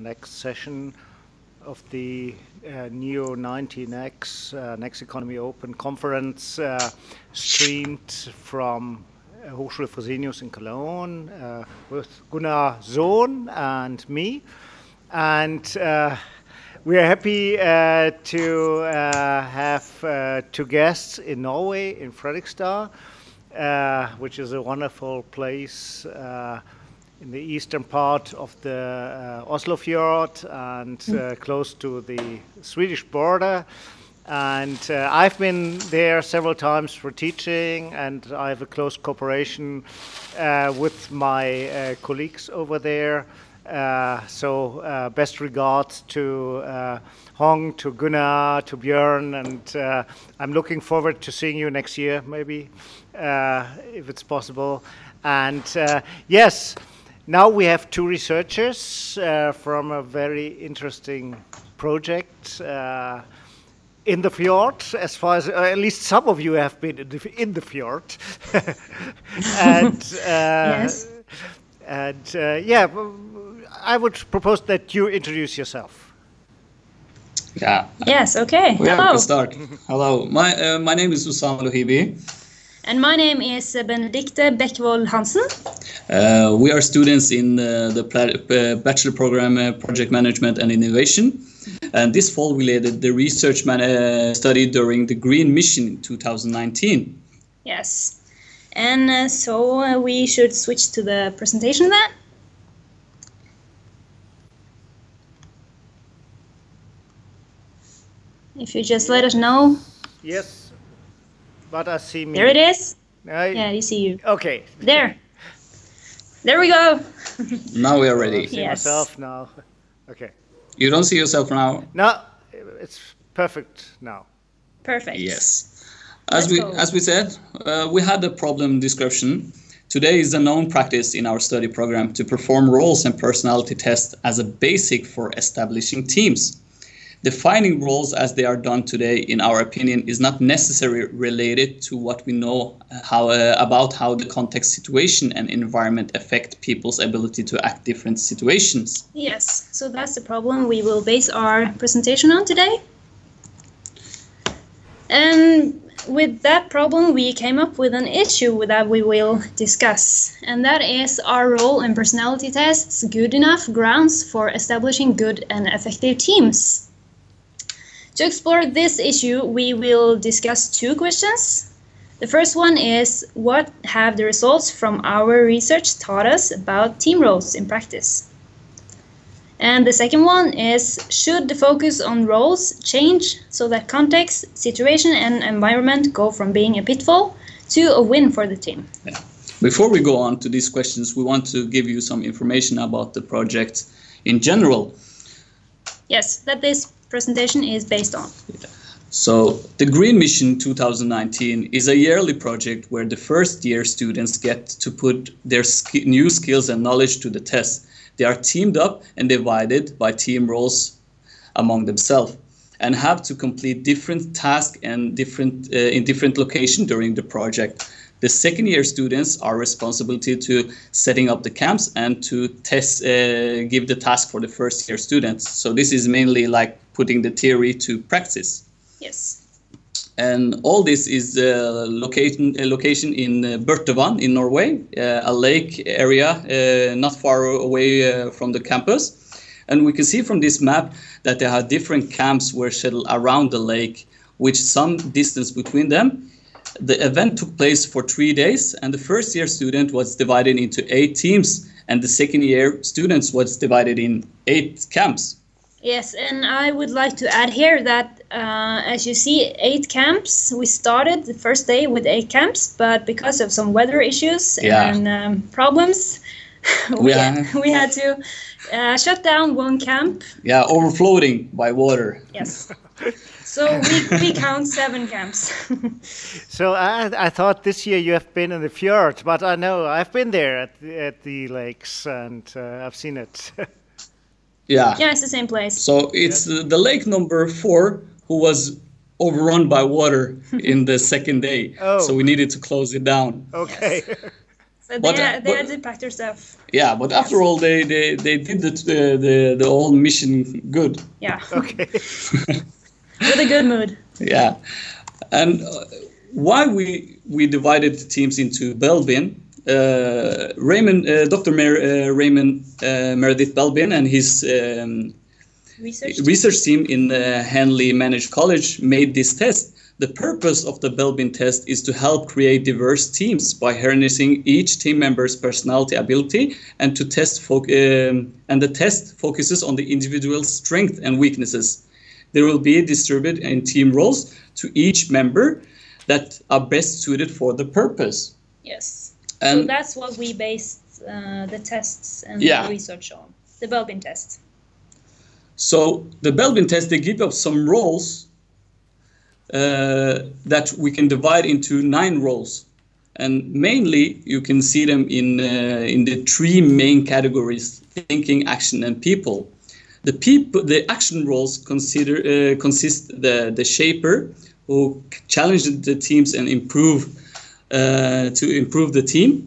next session of the Neo 19X Next Economy Open conference, streamed from Hochschule Fresenius in Cologne with Gunnar and me. And we are happy to have two guests in Norway, in Fredrikstad, which is a wonderful place in the eastern part of the Oslo fjord and close to the Swedish border. And I've been there several times for teaching, and I have a close cooperation with my colleagues over there. So best regards to Hong, to Gunnar, to Björn, and I'm looking forward to seeing you next year, maybe, if it's possible. And yes, now we have two researchers from a very interesting project in the fjord, as far as at least some of you have been in the fjord. And yes. And yeah, I would propose that you introduce yourself. Yeah. Yes. Okay. We Hello. have to start. Hello. My name is Oussama Louhibi. And my name is Benedikte Bekkevold Hansen. We are students in the bachelor program Project Management and Innovation. And this fall we led the research study during the Green Mission in 2019. Yes. And so we should switch to the presentation then. If you just let us know. Yes, but I see me. There it is. Yeah, you see you. Okay. There. There we go. Now we are ready. I see Yes. myself now. Okay. You don't see yourself now? No, it's perfect now. Perfect. Yes. Let's go. As we said, we had a problem description. Today is a known practice in our study program to perform roles and personality tests as a basic for establishing teams. Defining roles as they are done today, in our opinion, is not necessarily related to what we know about how the context, situation and environment affect people's ability to act different situations. Yes, so that's the problem we will base our presentation on today. And with that problem, we came up with an issue that we will discuss. And that is, are role and personality tests good enough grounds for establishing good and effective teams? To explore this issue, we will discuss two questions. The first one is, what have the results from our research taught us about team roles in practice? And the second one is, should the focus on roles change so that context, situation and environment go from being a pitfall to a win for the team? Yeah. Before we go on to these questions, we want to give you some information about the project in general. Yes, that this presentation is based on. So the Green Mission 2019 is a yearly project where the first year students get to put their new skills and knowledge to the test. They are teamed up and divided by team roles among themselves and have to complete different tasks and in different locations during the project. The second year students are responsible to setting up the camps and to give the task for the first year students. So this is mainly like putting the theory to practice. Yes. And all this is location in Børtevann in Norway, a lake area not far away from the campus. And we can see from this map that there are different camps were settled around the lake, with some distance between them. The event took place for 3 days, and the first year student was divided into 8 teams, and the second year students was divided in 8 camps. Yes, and I would like to add here that, as you see, 8 camps. We started the first day with 8 camps, but because of some weather issues and problems, we had to shut down 1 camp. Yeah, overflowing by water. Yes. So we count 7 camps. So I thought this year you have been in the fjord, but I know I've been there at the lakes and I've seen it. Yeah. Yeah, it's the same place. So it's the lake number 4 who was overrun by water in the second day. Oh. So we needed to close it down. Okay. Yes. So they did pack their stuff. Yeah, but after all, they did the whole mission good. Yeah. Okay. With a good mood. Yeah, and why we divided the teams into Belbin, Dr. Raymond Meredith Belbin and his research team in Hanley Managed College made this test. The purpose of the Belbin test is to help create diverse teams by harnessing each team member's personality ability, and to test and the test focuses on the individual's strengths and weaknesses. There will be distributed in team roles to each member that are best suited for the purpose. Yes. And so that's what we based the tests and the research on, the Belbin test. So the Belbin test, they give us some roles that we can divide into 9 roles. And mainly you can see them in the 3 main categories: thinking, action, and people. The action roles consist the shaper, who challenge the teams and improve the team.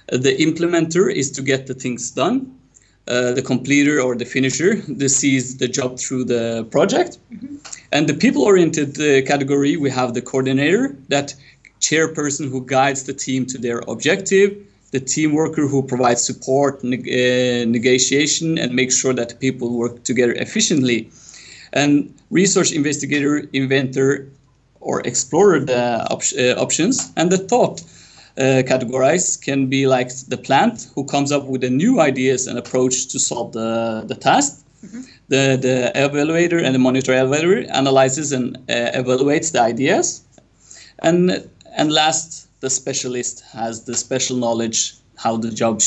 The implementer is to get the things done. The completer or the finisher, this sees the job through the project. Mm-hmm. And the people-oriented category, we have the coordinator, that chairperson who guides the team to their objective, the team worker who provides support, negotiation, and makes sure that people work together efficiently. And research investigator, inventor, or explorer the options. And the thought categorized can be like the plant who comes up with the new ideas and approach to solve the task. Mm-hmm. The evaluator and the monitor evaluator analyzes and evaluates the ideas. And last, the specialist has the special knowledge how the job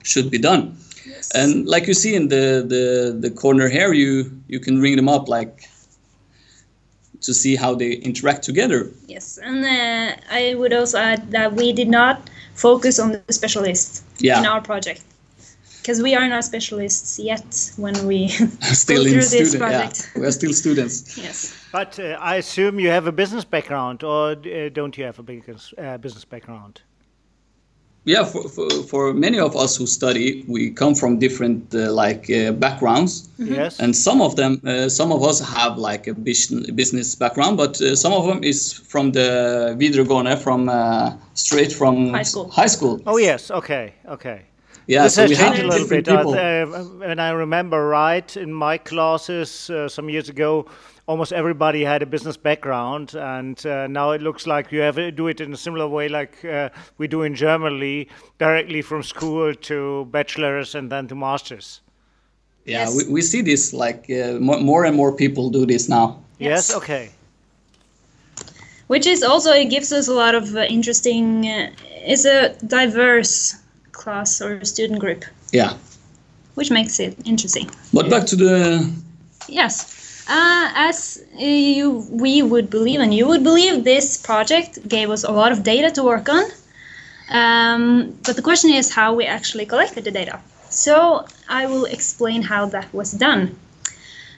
should be done. Yes. And like you see in the corner here, you can ring them up like to see how they interact together. Yes, and I would also add that we did not focus on the specialist in our project, because we are not specialists yet when we still go through this project. Yeah. We are still students. Yes. But I assume you have a business background, or don't you have a business background? Yeah, for many of us who study, we come from different backgrounds. Mm-hmm. Yes. And some of us have like a business background, but some of them is from the videregående, straight from high school. Oh yes, okay. Yeah, this so has we have changed a little bit. people. And I remember right in my classes some years ago, almost everybody had a business background, and now it looks like you have to do it in a similar way like we do in Germany, directly from school to bachelor's and then to master's. Yeah, yes. we see this like more and more people do this now. Yes, okay. Which is also, it gives us a lot of interesting, it's a diverse class or student group. Yeah. Which makes it interesting. But back to the... Yes. As we would believe, and you would believe, this project gave us a lot of data to work on. But the question is how we actually collected the data. So I will explain how that was done.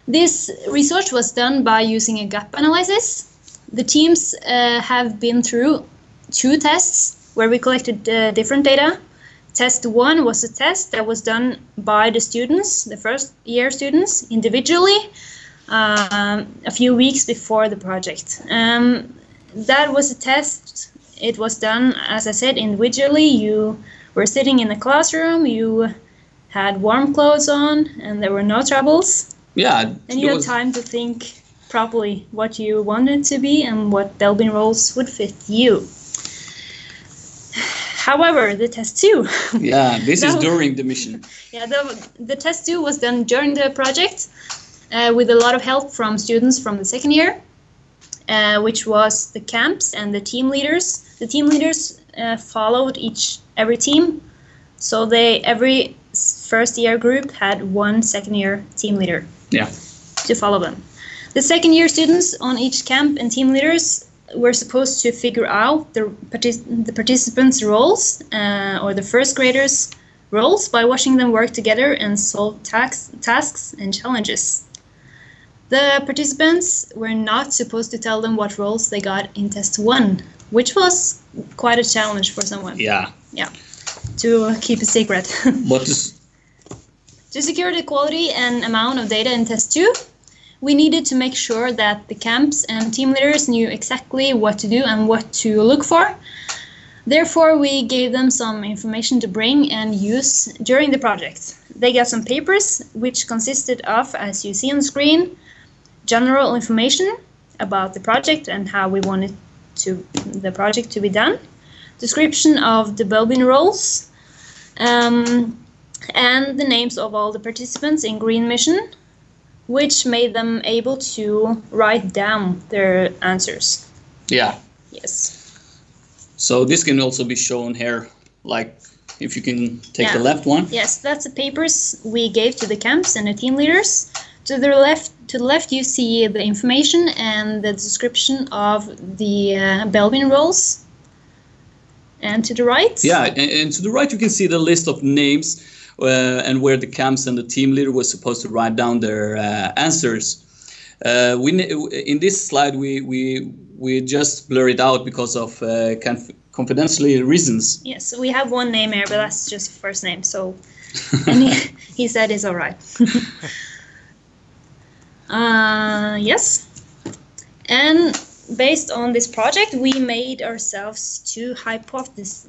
This research was done by using a gap analysis. The teams have been through 2 tests where we collected different data. Test 1 was a test that was done by the students, the first year students, individually. A few weeks before the project. That was a test. It was done, as I said, individually. You were sitting in the classroom, you had warm clothes on, and there were no troubles. Yeah. And you had time to think properly what you wanted to be and what Belbin roles would fit you. However, the test 2. Yeah, this is during the mission. Yeah, the test 2 was done during the project. With a lot of help from students from the second year, which was the camps and the team leaders. The team leaders followed every team, so every first year group had 1 second year team leader to follow them. The second year students on each camp and team leaders were supposed to figure out the participants' roles or the first graders' roles by watching them work together and solve tasks and challenges. The participants were not supposed to tell them what roles they got in test 1, which was quite a challenge for someone. Yeah. Yeah. to keep a secret. What is... To secure the quality and amount of data in test 2, we needed to make sure that the camps and team leaders knew exactly what to do and what to look for. Therefore, we gave them some information to bring and use during the project. They got some papers, which consisted of, as you see on the screen, general information about the project and how we wanted the project to be done, description of the Belbin roles, and the names of all the participants in Green Mission, which made them able to write down their answers. Yeah. Yes. So this can also be shown here, like if you can take the left one. Yes, that's the papers we gave to the camps and the team leaders. To the left, you see the information and the description of the Belbin roles. And to the right? Yeah, and to the right you can see the list of names and where the camps and the team leader was supposed to write down their answers. In this slide we just blur it out because of confidentiality reasons. Yes, we have one name here, but that's just first name. So, and he said it's all right. Yes, and based on this project, we made ourselves two hypotheses.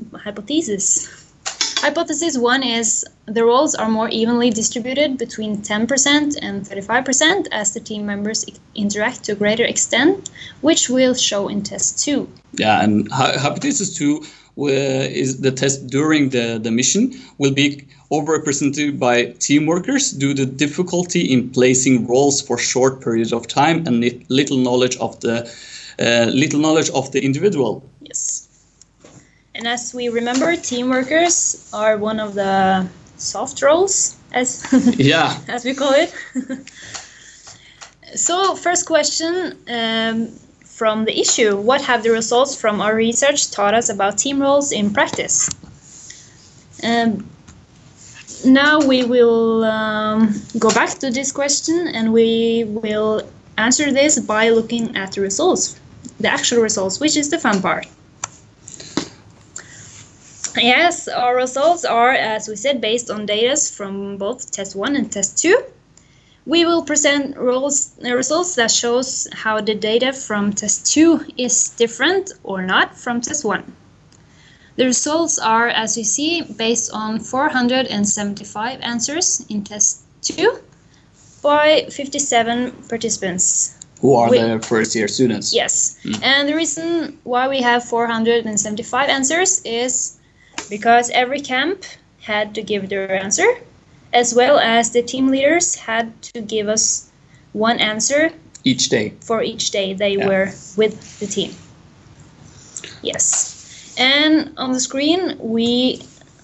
Hypothesis 1 is the roles are more evenly distributed between 10% and 35% as the team members interact to a greater extent, which we'll show in test 2. Yeah, and hypothesis 2 is the test during the mission will be overrepresented by team workers due to difficulty in placing roles for short periods of time and little knowledge of the individual. Yes. And as we remember, team workers are one of the soft roles, as as we call it. So, first question from the issue: what have the results from our research taught us about team roles in practice? Now we will go back to this question, and we will answer this by looking at the results, the actual results, which is the fun part. Yes, our results are, as we said, based on data from both test 1 and test 2. We will present results that shows how the data from test 2 is different or not from test 1. The results are, as you see, based on 475 answers in test 2 by 57 participants. Who are the first year students. Yes, and the reason why we have 475 answers is because every camp had to give their answer, as well as the team leaders had to give us one answer each day for each day they were with the team. Yes, and on the screen we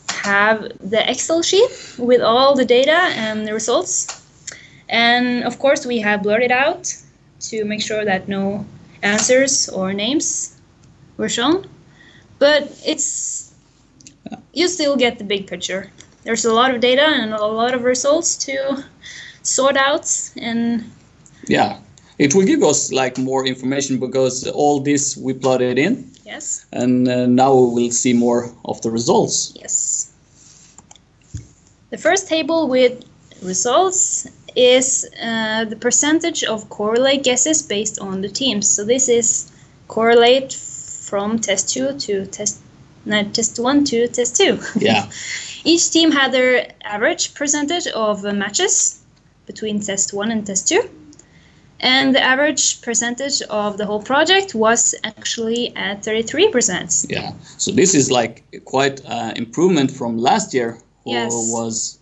have the Excel sheet with all the data and the results, and of course we have blurred it out to make sure that no answers or names were shown, but you still get the big picture. There's a lot of data and a lot of results to sort out, and yeah, it will give us like more information because all this we plotted in. Yes. And now we will see more of the results. Yes. The first table with results is the percentage of correlate guesses based on the teams. So this is correlate from test 2 to test 1 to test 2. Yeah. Each team had their average percentage of matches between test 1 and test 2. And the average percentage of the whole project was actually at 33%. Yeah. So this is like quite improvement from last year, who was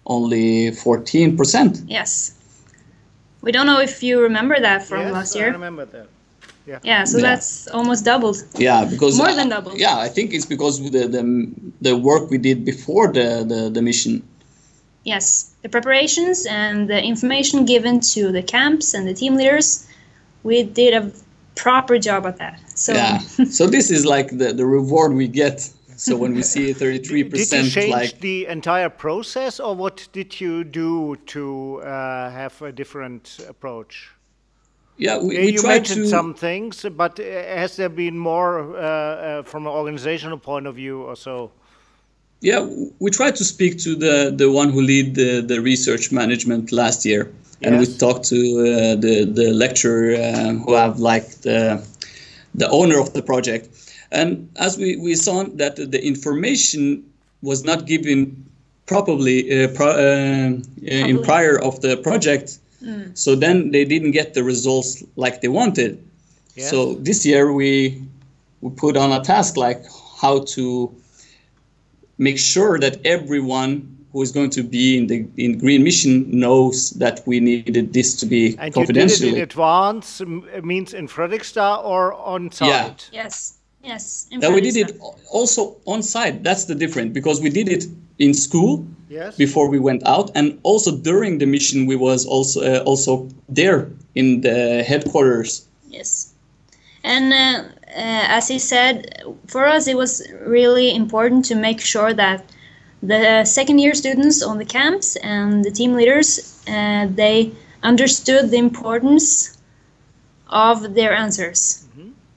only 14%. Yes. We don't know if you remember that from last year. I remember that. Yeah. Yeah, so that's almost doubled. Yeah, because more than doubled. Yeah, I think it's because of the work we did before the mission. Yes, the preparations and the information given to the camps and the team leaders, we did a proper job at that. So yeah, so this is like the reward we get. So when we see 33%, did you change the entire process, or what did you do to have a different approach? Yeah, we you tried mentioned to... some things, but has there been more from an organizational point of view or so? Yeah, we tried to speak to the one who lead the research management last year, and we talked to the lecturer who have like the owner of the project. And as we saw that the information was not given properly in prior of the project, so then they didn't get the results like they wanted. Yes. So this year we put on a task like how to make sure that everyone who is going to be in Green Mission knows that we needed this to be confidential. And you did it in advance, means in Fredrikstad or on site? Yeah. Yes. That we did it also on site. That's the difference, because we did it in school before we went out, and also during the mission we was also there in the headquarters. Yes, and as he said, for us it was really important to make sure that the second-year students on the camps and the team leaders they understood the importance of their answers.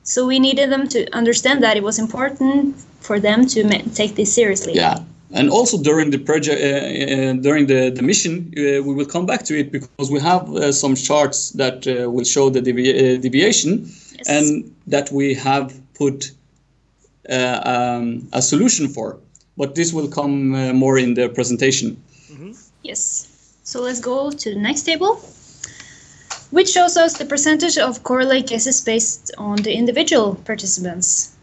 So we needed them to understand that it was important for them to take this seriously. Yeah, and also during the project, during the mission, we will come back to it, because we have some charts that will show the deviation, and that we have put a solution for. But this will come more in the presentation. Yes. So let's go to the next table, which shows us the percentage of correlate guesses based on the individual participants,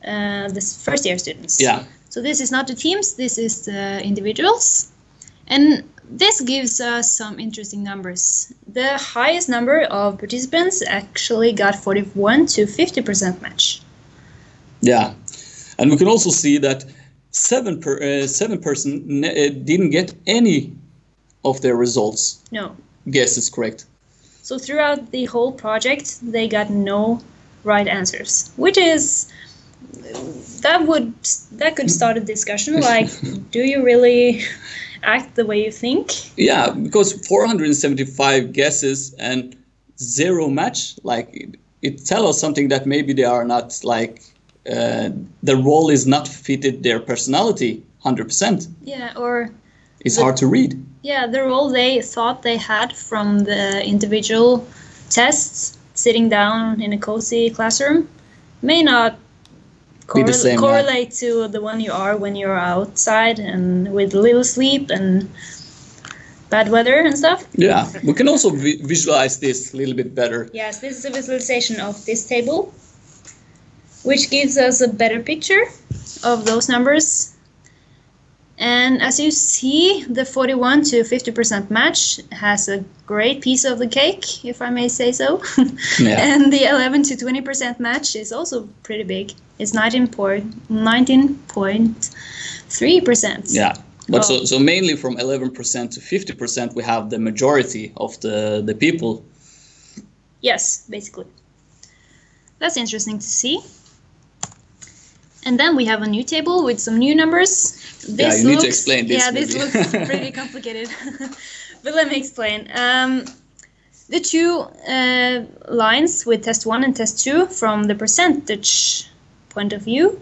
the first-year students. Yeah. So this is not the teams, this is the individuals. And this gives us some interesting numbers. The highest number of participants actually got 41 to 50% match. Yeah, and we can also see that seven person didn't get any of their results. No. Guesses correct. So throughout the whole project, they got no right answers, which is that could start a discussion like, do you really act the way you think? Yeah, because 475 guesses and 0 match, like it tells us something that maybe they are not like the role is not fitted their personality 100%. Yeah, or it's hard to read. Yeah, the role they thought they had from the individual tests, sitting down in a cozy classroom, may not correlate to the one you are when you're outside and with little sleep and bad weather and stuff. Yeah, we can also visualize this a little bit better. Yes, this is a visualization of this table, which gives us a better picture of those numbers. And as you see, the 41 to 50% match has a great piece of the cake, if I may say so. Yeah. And the 11 to 20% match is also pretty big. It's 19.3%. Yeah, but so mainly from 11% to 50%, we have the majority of the people. Yes, basically. That's interesting to see. And then we have a new table with some new numbers. This need to explain this. Yeah, this looks pretty complicated. But let me explain. The two lines with test 1 and test 2 from the percentage point of view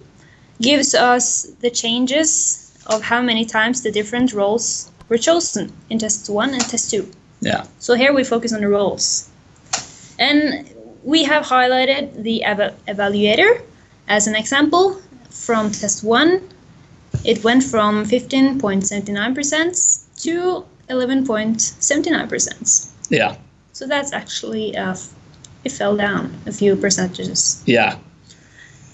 gives us the changes of how many times the different roles were chosen in test 1 and test 2. Yeah. So here we focus on the roles. And we have highlighted the evaluator as an example. From test 1, it went from 15.79% to 11.79%. Yeah. So that's actually, it fell down a few percentages. Yeah.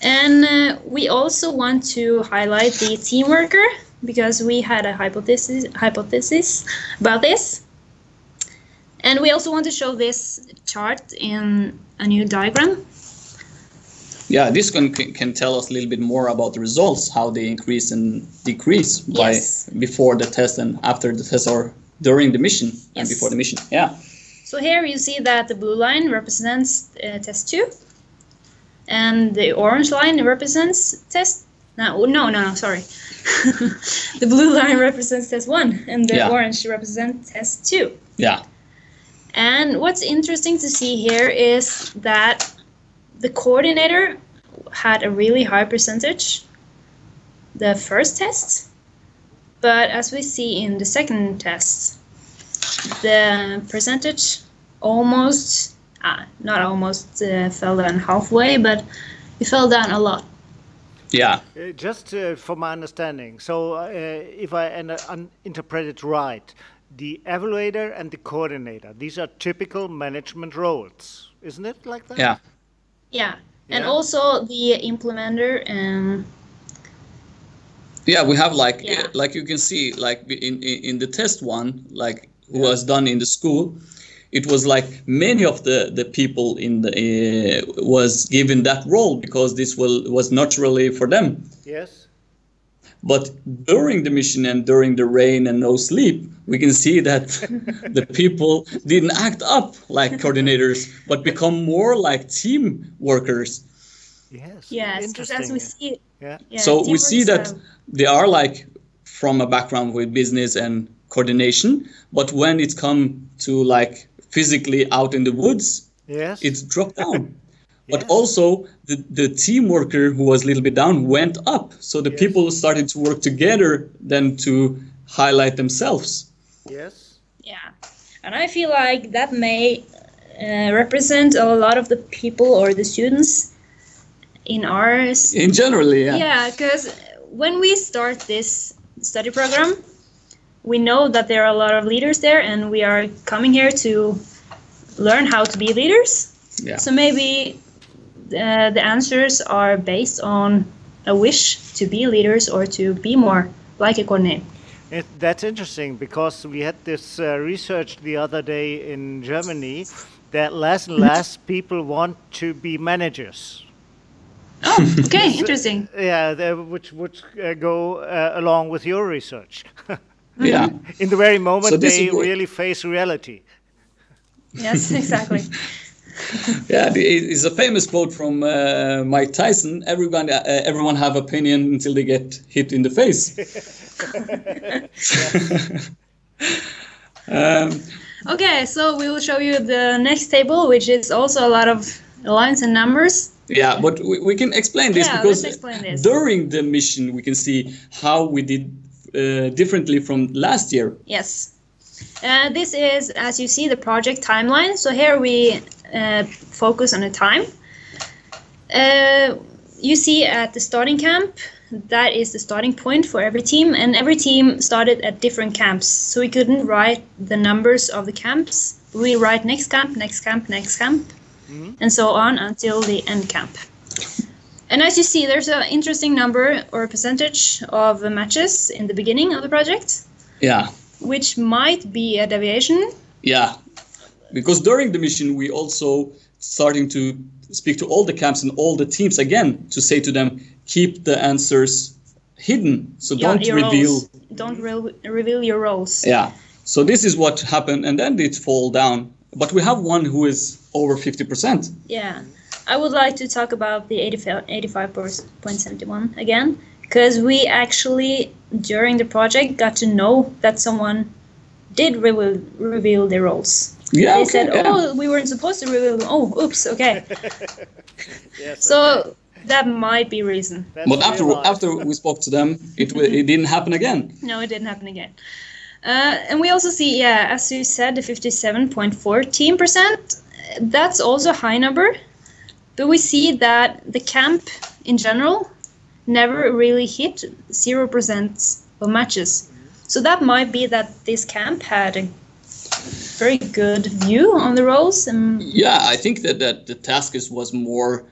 And we also want to highlight the team worker, because we had a hypothesis about this. And we also want to show this chart in a new diagram. Yeah, this can tell us a little bit more about the results, how they increase and decrease before the test and after the test, or during the mission and before the mission. Yeah. So here you see that the blue line represents test 2, and the orange line represents test. No, sorry. The blue line represents test 1, and the orange represents test 2. Yeah. And what's interesting to see here is that the coordinator had a really high percentage the first test, But as we see in the second test, the percentage almost, not almost fell down halfway, but it fell down a lot. Yeah. Just for my understanding, so if I interpret it right, the evaluator and the coordinator, these are typical management roles, isn't it like that? Yeah. Yeah, and also the implementer and... Yeah, we have like you can see, like in the test one, like was done in the school, it was like many of the people in the was given that role because this was naturally for them. Yes. But during the mission and during the rain and no sleep, we can see that the people didn't act up like coordinators, but become more like team workers. Yes. Yes, Interesting. as we see. Yeah. So we see that they are like from a background with business and coordination, but when it come to like physically out in the woods, it's dropped down. But also the team worker who was a little bit down went up. So the people started to work together then to highlight themselves. Yes. Yeah. And I feel like that may represent a lot of the people or the students in ours. In general, yeah. Yeah, because when we start this study program, we know that there are a lot of leaders there, and we are coming here to learn how to be leaders. Yeah. So maybe the answers are based on a wish to be leaders or to be more like a coordinator. That's interesting, because we had this research the other day in Germany that less and less people want to be managers. Oh, okay, interesting. Yeah, which would go along with your research. Yeah. In the very moment So they really face reality. Yes, exactly. Yeah, it's a famous quote from Mike Tyson. Everyone have opinion until they get hit in the face. Okay, so we will show you the next table, which is also a lot of lines and numbers. Yeah, but we can explain this because during the mission we can see how we did differently from last year. Yes. This is, as you see, the project timeline. So here we focus on the time. You see at the starting camp, that is the starting point for every team, and every team started at different camps. So we couldn't write the numbers of the camps. We write next camp, next camp, next camp, and so on until the end camp. And as you see, there's an interesting number or percentage of matches in the beginning of the project. Yeah. Which might be a deviation. Yeah, because during the mission we also starting to speak to all the camps and all the teams again to say to them, keep the answers hidden, so don't reveal. Don't reveal your roles. Yeah, so this is what happened, and then it fall down. But we have one who is over 50%. Yeah, I would like to talk about the 85.71 again, because we actually, during the project, got to know that someone did reveal their roles. Yeah, they said, "Oh, we weren't supposed to reveal them." Oh, oops, okay. Yes, so that might be reason. But after we spoke to them, it didn't happen again. No, it didn't happen again. And we also see, yeah, as you said, the 57.14%. That's also a high number, but we see that the camp in general never really hit 0% of matches. So that might be that this camp had a very good view on the roles. Yeah, I think that the task was more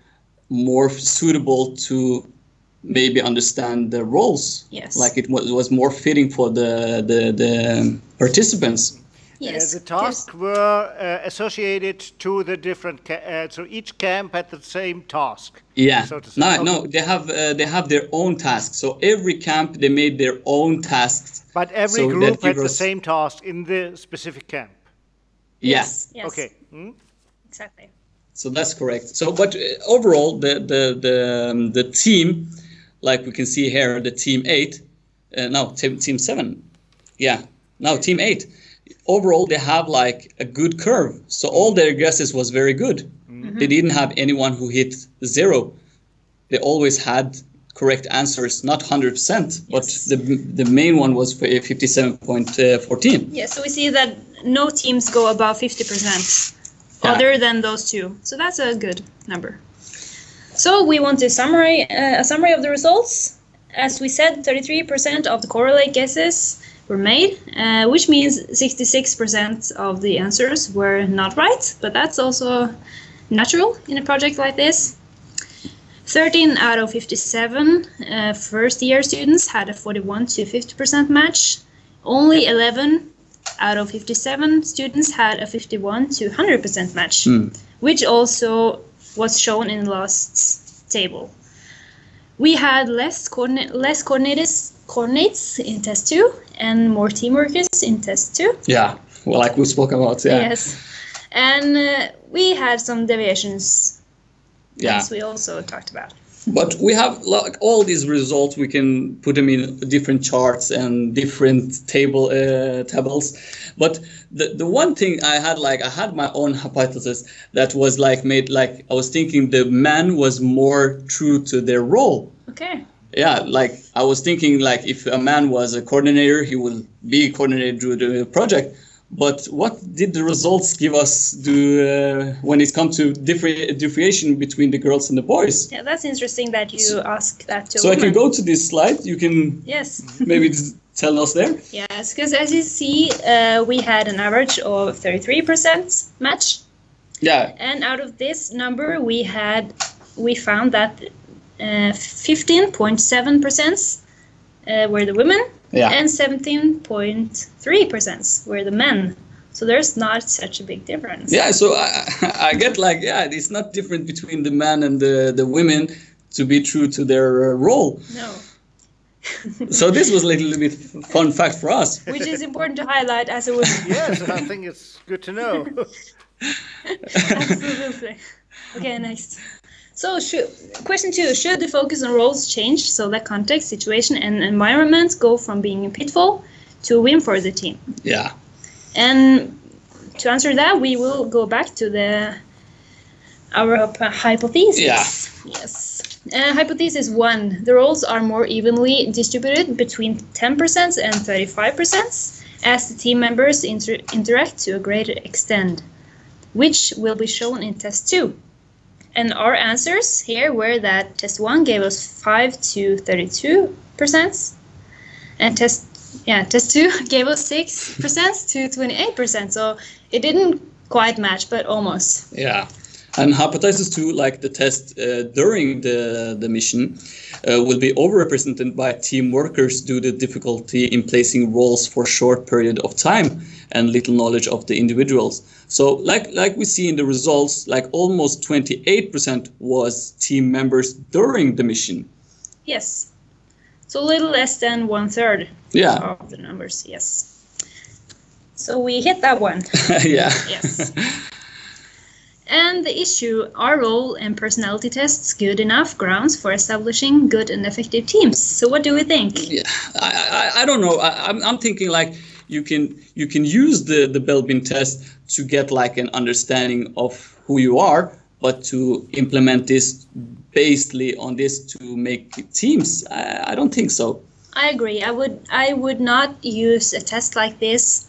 suitable to maybe understand the roles. Yes. Like it was more fitting for the participants. Yes. The tasks were associated to the different, so each camp had the same task. Yeah. So to say. No, they have their own tasks. So every camp they made their own tasks. But every group had the same task in the specific camp. Yes. Yes. Okay. Exactly. So that's correct. So, but overall, the team, like we can see here, the team 8, team 7, yeah, now team 8. Overall, they have like a good curve. So all their guesses was very good. Mm-hmm. They didn't have anyone who hit 0. They always had correct answers, not 100%, but Yes. the main one was 57.14. Yeah, so we see that no teams go above 50% other than those two. So that's a good number. So we want to a summary of the results. As we said, 33% of the correlate guesses were made, which means 66% of the answers were not right, but that's also natural in a project like this. 13 out of 57 first-year students had a 41 to 50% match. Only 11 out of 57 students had a 51 to 100% match, which also was shown in the last table. We had less coordinates in test 2 and more team workers in test 2. Yeah, well, like we spoke about, yeah. Yes, and we had some deviations. Yeah. As we also talked about. But we have like all these results. We can put them in different charts and different tables. But the one thing I had my own hypothesis that was like made like I was thinking the man was more true to their role. Okay. Yeah, like I was thinking like if a man was a coordinator, he would be a coordinator through the project. But what did the results give us when it comes to differentiation between the girls and the boys? Yeah, that's interesting that you ask that to So I can go to this slide. You can maybe tell us there. Yes, because as you see, we had an average of 33% match. Yeah. And out of this number, we found that 15.7% were the women. Yeah. And 17.3% were the men. So there's not such a big difference. Yeah, so I get like, it's not different between the men and the women to be true to their role. No. So this was a little bit fun fact for us. Which is important to highlight as a woman. Yes, I think it's good to know. Absolutely. Okay, next. So question 2, should the focus on roles change so that context, situation and environment go from being a pitfall to a win for the team? Yeah. And to answer that, we will go back to our hypothesis. Yeah. Yes. Hypothesis 1, the roles are more evenly distributed between 10% and 35% as the team members interact to a greater extent, which will be shown in test 2. And our answers here were that test 1 gave us 5 to 32%, and test 2 gave us 6% to 28%. So it didn't quite match, but almost. Yeah. And hypothesis 2, like the test during the mission, will be overrepresented by team workers due to difficulty in placing roles for short period of time and little knowledge of the individuals. So like we see in the results, like almost 28% was team members during the mission. Yes. So a little less than 1/3 of the numbers, yes. So we hit that one. Yeah. Yes. And the issue, are role and personality tests good enough grounds for establishing good and effective teams? So what do we think? Yeah, I don't know. I'm thinking like you can use the Belbin test to get like an understanding of who you are, but to implement this basedly on this to make teams, I don't think so. I agree. I would not use a test like this,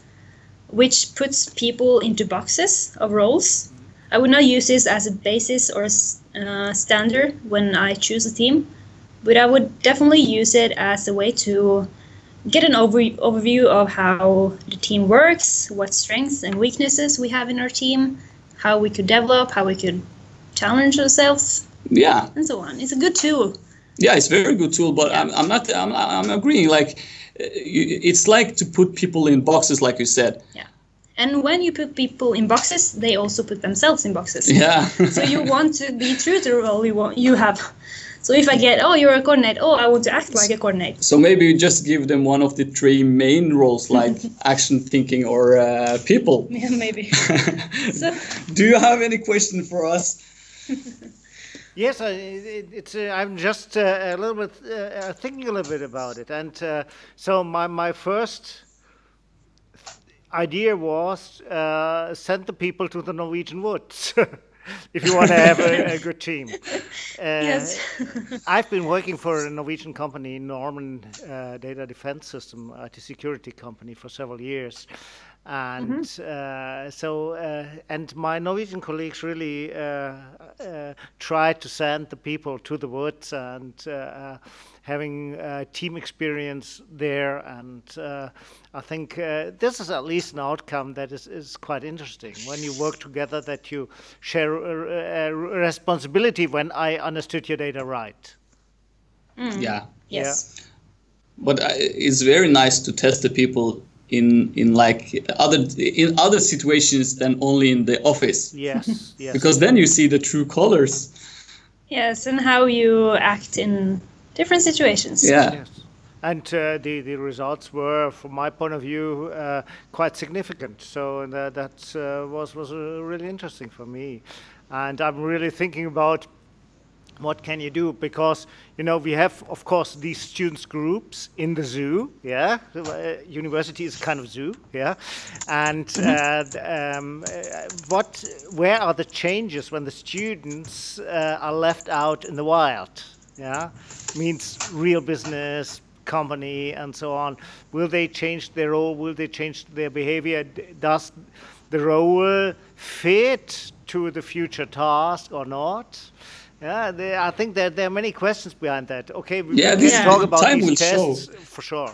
which puts people into boxes of roles. I would not use this as a basis or a standard when I choose a team, but I would definitely use it as a way to get an overview of how the team works, what strengths and weaknesses we have in our team, how we could develop, how we could challenge ourselves, and so on. It's a good tool. Yeah, it's a very good tool, but I'm agreeing. Like, it's like to put people in boxes, like you said. Yeah. And when you put people in boxes, they also put themselves in boxes. Yeah. So you want to be true to the role you have. So if I get, you're a coordinator, I want to act like a coordinator. So maybe you just give them one of the 3 main roles, like action, thinking, or people. Yeah, maybe. So, do you have any question for us? Yes, I'm just a little bit thinking a little bit about it, and so my first idea was send the people to the Norwegian woods. if you want to have a good team. Yes. I've been working for a Norwegian company, Norman Data Defense System, IT security company, for several years. And and my Norwegian colleagues really tried to send the people to the woods and having team experience there. And I think this is at least an outcome that is quite interesting. When you work together, that you share a responsibility, when I understood your data right. Yeah. Yes. But it's very nice to test the people in other situations than only in the office. Yes, yes. Because then you see the true colors. Yes, and how you act in different situations. Yeah. Yes. And the results were, from my point of view, quite significant. So that was really interesting for me. And I'm really thinking about what can you do? Because, we have, of course, these students groups in the zoo, yeah? University is kind of zoo, yeah? And where are the changes when the students are left out in the wild, yeah? Means real business, company, and so on. Will they change their role? Will they change their behavior? Does the role fit to the future task or not? Yeah, I think that there are many questions behind that. Okay, we can talk about these tests for sure.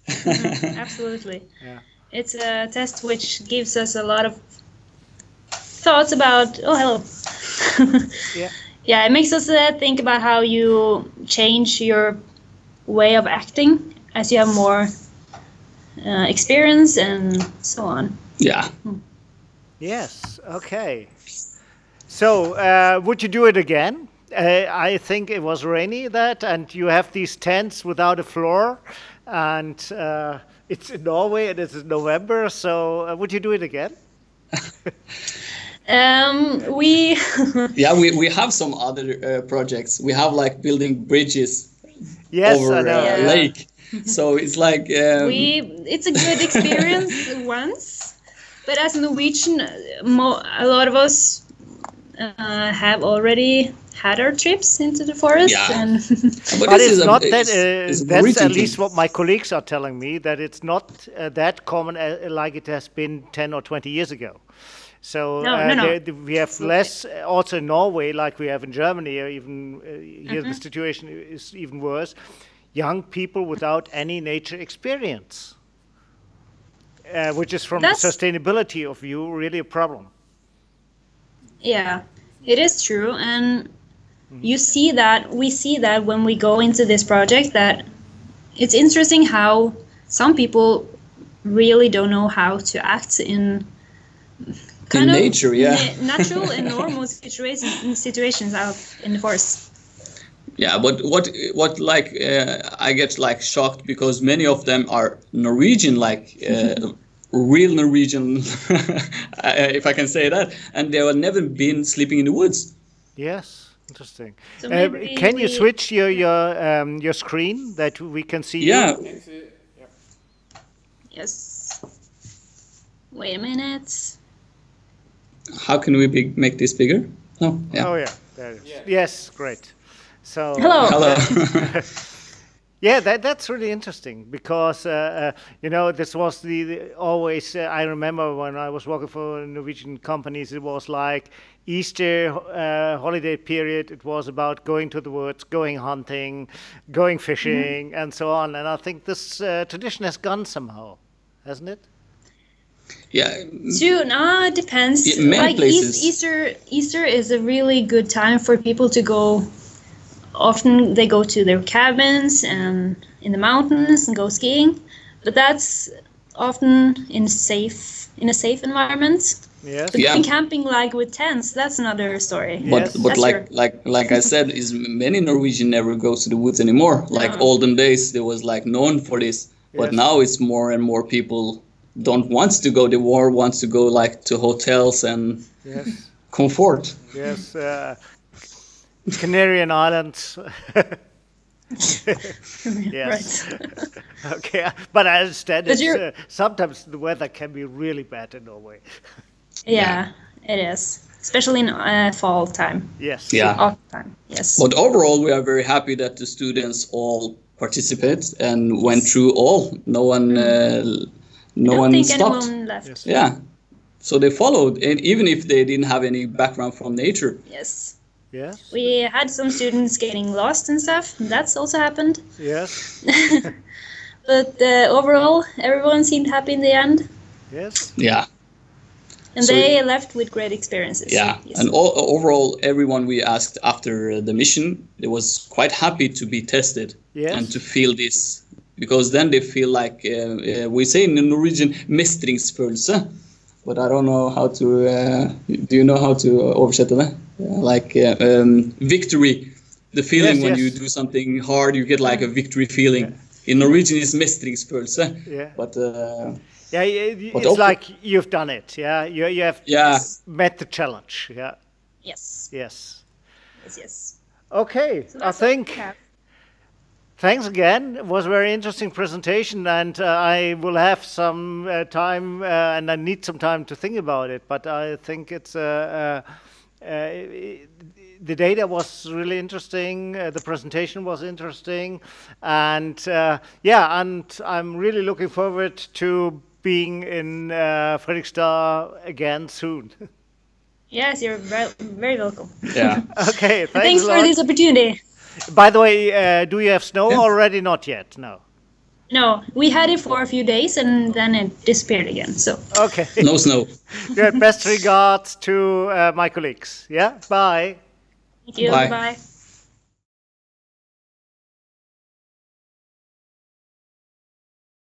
Absolutely. Yeah. It's a test which gives us a lot of thoughts about. Oh, hello. Yeah. Yeah, it makes us think about how you change your way of acting as you have more experience and so on. Yeah. Yes. Okay. So, would you do it again? I think it was rainy and you have these tents without a floor, and it's in Norway and it's in November. So, would you do it again? We we have some other projects. We have like building bridges over a lake. So it's like it's a good experience once, but as a Norwegian, a lot of us have already had our trips into the forest. Yeah. And but it's not that. That's at least what my colleagues are telling me, that it's not that common like it has been 10 or 20 years ago. So no. We have less, also in Norway, like we have in Germany, or even here the situation is even worse. Young people without any nature experience, which is from the sustainability of view really a problem. Yeah, it is true, and we see that when we go into this project, that it's interesting how some people really don't know how to act in kind of nature, natural and normal situations out in the forest. Yeah, but what like I get like shocked because many of them are Norwegian, like real Norwegian, if I can say that, and they have never been sleeping in the woods. Yes, interesting. So can you switch your screen that we can see? Yeah. You? Yes. Wait a minute. How can we make this bigger? Oh, yeah. Oh, yeah. There it is. Yeah. Yes, great. So. Hello. Yeah, that's really interesting because this was the always. I remember when I was working for Norwegian companies, it was like Easter holiday period. It was about going to the woods, going hunting, going fishing, and so on. And I think this tradition has gone somehow, hasn't it? Yeah. It depends. In many places. Easter is a really good time for people to go. Often they go to their cabins and in the mountains and go skiing, but that's often in a safe environment. Yes. But in camping, like with tents, that's another story. But like I said, is many Norwegian never goes to the woods anymore. Like olden days, there was like known for this, but now it's more and more people don't want to go to war, wants to go like to hotels and comfort. Yes. Canarian Islands. Yes. Right. Okay, but I understand sometimes the weather can be really bad in Norway. Yeah, it is. especially in fall time. Yes. Yeah. Autumn time. Yes. But overall, we are very happy that the students all participated and went through all. No one, no I don't one think stopped. anyone left. Yes. Yeah. So they followed, and even if they didn't have any background from nature. Yes. Yes. We had some students getting lost and stuff. That's also happened. Yes. But overall, everyone seemed happy in the end. Yes. Yeah. And So- they left with great experiences. Yeah, Yes. and overall, everyone we asked after the mission, they was quite happy to be tested Yes. and to feel this, because then they feel like we say in Norwegian mestringsfølelse, but I don't know how to. Do you know how to oversette det? Victory, the feeling Yes, when yes. you do something hard, you get like a victory feeling. Yeah. In Norwegian, it's mestringsfølelse, Yeah. but. Yeah, But it's also- like you've done it. Yeah, you have Yeah. met the challenge. Yeah. Yes. Yes. Yes. Yes. Okay. So I that's all think. we have. Thanks again. It was a very interesting presentation, and I will have some time, and I need some time to think about it. But I think it's the data was really interesting. The presentation was interesting, and yeah, and I'm really looking forward to being in Fredrikstad again soon. Yes, you're very welcome. Yeah. Okay. Thanks a for lot. this opportunity. By the way, do you have snow already? Not yet. No. No, we had it for a few days and then it disappeared again. So Okay. No snow. Good. Best regards to my colleagues. Yeah. Bye. thank you. Bye. Bye.